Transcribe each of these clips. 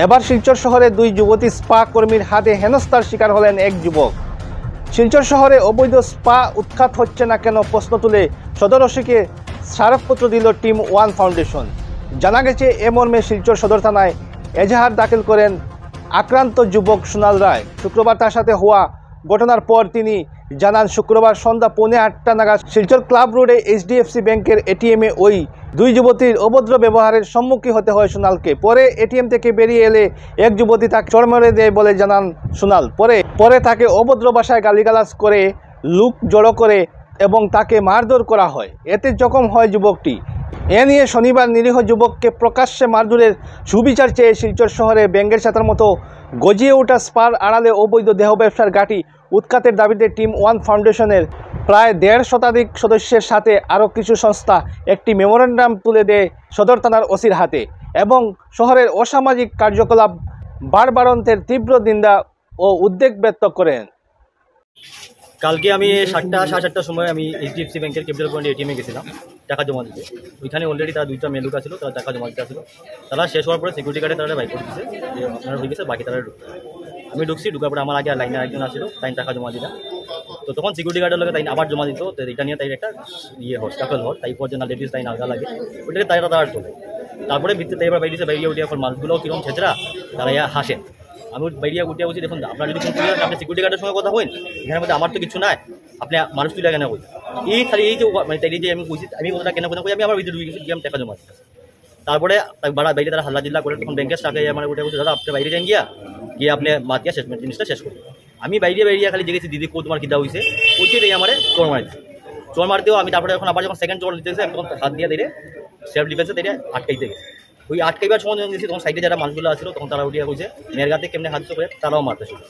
এবার শিলচর শহরে দুই যুবতী স্পা কর্মীর হাতে হেনস্থার শিকার হলেন এক যুবক। শিলচর শহরে অবৈধ স্পা উৎখাত হচ্ছে না কেন প্রশ্ন তুলে সদর ওসিকে স্মারকপত্র দিল টিম ওয়ান ফাউন্ডেশন। জানা গেছে, এ মর্মে শিলচর সদর থানায় এজাহার দাখিল করেন আক্রান্ত যুবক সোনাল রায়। শুক্রবার তার সাথে হওয়া ঘটনার পর তিনি জানান, শুক্রবার সন্ধ্যা 8:45 নাগাদ শিলচর ক্লাব রোডে এইচডিএফসি ব্যাংকের এটিএমে ওই দুই যুবতীর অভদ্র ব্যবহারের সম্মুখীন হতে হয় সোনালকে। পরে এটিএম থেকে বেরিয়ে এলে এক যুবতী তাকে চড় মেরে দেয় বলে জানান সোনাল। পরে তাকে অভদ্র ভাষায় গালিগালাজ করে, লোক জড়ো করে এবং তাকে মারধর করা হয়। এতে জখম হয় যুবকটি। এ নিয়ে শনিবার নিরীহ যুবককে প্রকাশ্যে মারধরের সুবিচার চেয়ে শিলচর শহরে ব্যাঙ্গের ছাতার মতো গজিয়ে ওঠা স্পার আড়ালে অবৈধ দেহ ব্যবসার ঘাঁটি উৎখাতের দাবিতে টিম ওয়ান ফাউন্ডেশনের প্রায় 1.5 শতাধিক সদস্যের সাথে আরও কিছু সংস্থা একটি মেমোরেন্ডাম তুলে দেয় সদর থানার ওসির হাতে এবং শহরের অসামাজিক কার্যকলাপ বাড়বাড়ন্তের তীব্র নিন্দা ও উদ্বেগ ব্যক্ত করেন। কালকে আমি 7:30 সময় আমি এইচডিএফসি ব্যাংকের ক্যাপিটাল পয়েন্টে এটিএমে গেছিলাম টাকা জমা দিতে। ওইখানে অলরেডি তারা 2টা মেয়ে লোক ছিল, তারা টাকা জমা দিতে আসলো। তারা শেষ হওয়ার পরে সিকিউরিটি গার্ডে তারা বাইক করে দিচ্ছে যে আপনারা হয়ে গেছে, বাকি তারা ঢুকতে। আমি ঢুকছি, ঢুকার পরে আমার আগে লাইনে একজন আসলো, তাই টাকা জমা দিলাম। তো তখন সিকিউরিটি গার্ডের লোক তাই আবার জমা দিত। তো এটা নিয়ে তাই একটা হসপিটাল হল, তাই পর যে না লেডিস তাই আলগা লাগে, ওইটাকে তারা তোলে। তারপরে ভিত্তিতে এবার বাইরে উঠে এখন মাছগুলোও কিরকম ছেঁচড়া, তারা হাসে। আমি বাইরিয়া উঠে বলছি, দেখুন আপনার যদি আপনি সিকিউরিটি গার্ডের সঙ্গে কথা বলেন, এখানের মধ্যে আমার তো কিছু নাই, আপনি মানুষ তুলে কেন বলছেন? এই খালি এই যে মানে তাই যে আমি বলছি, আমি কথাটা কেন কথা বলি, আমি আমার ভিতরে ঢুকে গেছি, আমি টাকা জমা দিচ্ছি। তারপরে বাইরে তারা হাল্লা জিল্লা করে, তখন ব্যাংকের স্টাফে আমার উঠে বলছে, দাদা আপনি বাইরে যান গিয়ে আপনি মাতিয়া শেষ জিনিসটা শেষ করুন। আমি বাইরে খালি জেগেছি, দিদি কো তোমার কিদা হয়েছে, ওইটাই আমার চোর মারি দিচ্ছে। চোর মারতেও আমি তারপরে এখন আবার যখন সেকেন্ড চোর দিতেছে, আমি তখন হাত দিয়ে দিলে সেলফ ডিফেন্সে দিলে আটকাইতে গেছে। ওই আটকাইবার সময় যখন গেছি, তখন সাইডে যারা মানুষগুলো আসছিল, তখন তারা উঠিয়া হয়েছে মেয়ের গাতে কেমনি হাত করে তারাও মারতে শুরু।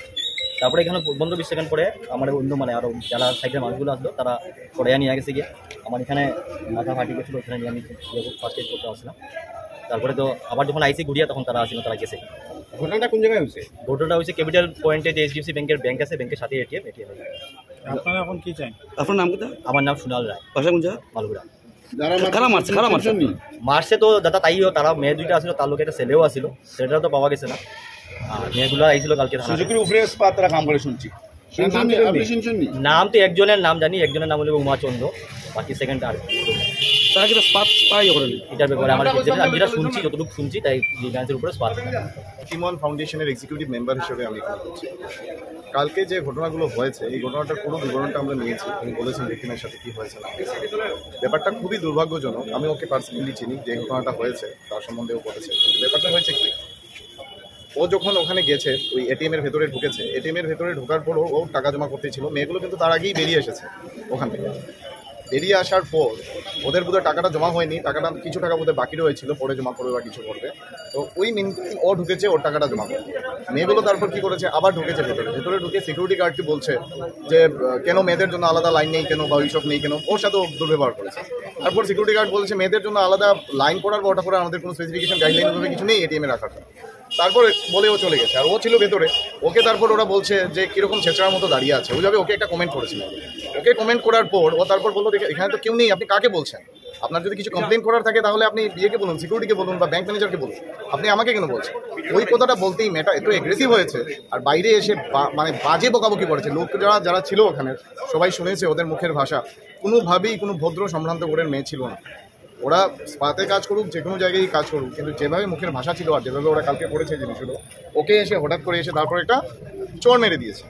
তারপরে এখানে 15-20 সেকেন্ড পরে আমার অন্য মানে আরও যারা সাইডের মানুষগুলো আসলো, তারা পড়ে নিয়ে গেছে গিয়ে। আমার এখানে মাথা ফাটি গেছিলো, ওখানে নিয়ে আমি ফার্স্ট এড করতে আসছিলাম। তারপরে তো আবার যখন আইসি ঘুরিয়া, তখন তারা আসছিল, তারা গেছে। ঘটনাটা কোন জায়গায় হয়েছে? ঘটনাটা হয়েছে ক্যাপিটাল পয়েন্টে, যে এইচডিএফসি ব্যাংকের ব্যাংক আছে, ব্যাংকের সাথে এটিএম। আপনারা এখন কি চাই? আপনার নাম কোথা? আমার নাম সোনাল রায়, বাসা কোন জায়গা? মালগুড়া। মারছে তো দাদা তাইও, তারা মেয়ে দুইটা আসলো, তার লোক একটা ছেলেও আসছিল, ছেলেটা তো পাওয়া গেছে না। আর মেয়েগুলো আইছিল কালকে। নাম তো একজনের নাম জানি, একজনের নাম হলো উমাচন্দ্র, বাকি সেকেন্ড আর তারা কি করেন এটার ব্যাপারে আমার আমি যেটা শুনছি, যতটুকু শুনছি, তাই গানের উপরে স্পার্ক। টিম ওয়ান ফাউন্ডেশনের এক্সিকিউটিভ মেম্বার হিসেবে আমি এখানে করছি। কালকে যে ঘটনাগুলো হয়েছে, এই ঘটনাটার পুরো বিবরণটা আমরা নিয়েছি। উনি বলেছেন ভিকটিমের সাথে কী হয়েছে না হয়েছে। ব্যাপারটা খুবই দুর্ভাগ্যজনক। আমি ওকে পার্সোনালি চিনি, যে ঘটনাটা হয়েছে তার সম্বন্ধেও বলেছে। ব্যাপারটা হয়েছে কি, ও যখন ওখানে গেছে, ওই এটিএমের ভেতরে ঢুকেছে, এটিএমের ভেতরে ঢোকার পরও ও টাকা জমা করতে ছিল। মেয়েগুলো কিন্তু তার আগেই বেরিয়ে এসেছে ওখান থেকে। বেরিয়ে আসার পর ওদের বোধহয় টাকাটা জমা হয়নি, টাকাটা কিছু টাকা বোধহয় বাকি রয়েছিল, পরে জমা করবে বা কিছু করবে। তো ওই ও ঢুকেছে, ওর টাকাটা জমা করবে। মেয়েগুলো তারপর কি করেছে, আবার ঢুকেছে ভেতরে ঢুকে সিকিউরিটি গার্ডকে বলছে যে কেন মেয়েদের জন্য আলাদা লাইন নেই কেন, বা ওইসব নেই কেন, ওর সাথেও দুর্ব্যবহার করেছে। তারপর সিকিউরিটি গার্ড বলেছে মেয়েদের জন্য আলাদা লাইন করার বা ওটা করে আমাদের কোনো স্পেসিফিকেশন গাইডলাইন ভাবে কিছু নেই এটিএমে রাখার জন্য। তারপরে বলে ও চলে গেছে, আর ও ছিল ভেতরে। ওকে তারপর ওরা বলছে যে কীরকম ছেঁচড়ার মতো দাঁড়িয়ে আছে, ওইভাবে ওকে একটা কমেন্ট করেছিল। ওকে কমেন্ট করার পর ও তারপর বললো, এখানে তো কেউ নেই, আপনি কাকে বলছেন? আপনার যদি কিছু কমপ্লেন করার থাকে তাহলে আপনি বিয়েকে বলুন, সিকিউরিটিকে বলুন, বা ব্যাংক ম্যানেজারকে বলুন, আপনি আমাকে কেন বলছেন? ওই কথাটা বলতেই মেয়েটা একটু এগ্রেসিভ হয়েছে, আর বাইরে এসে মানে বাজে বকাবকি করেছে। লোক যারা ছিল ওখানে সবাই শুনেছে ওদের মুখের ভাষা। কোনোভাবেই কোনো ভদ্র সম্ভ্রান্ত করে মেয়ে ছিল না। ওরা স্পাতে কাজ করুক, যে কোনো জায়গায় কাজ করুক, কিন্তু যেভাবে মুখের ভাষা ছিল আর যেভাবে ওরা কালকে করেছে জিনিসগুলো, ওকে এসে হঠাৎ করে এসে তারপর একটা চোর মেরে দিয়েছে।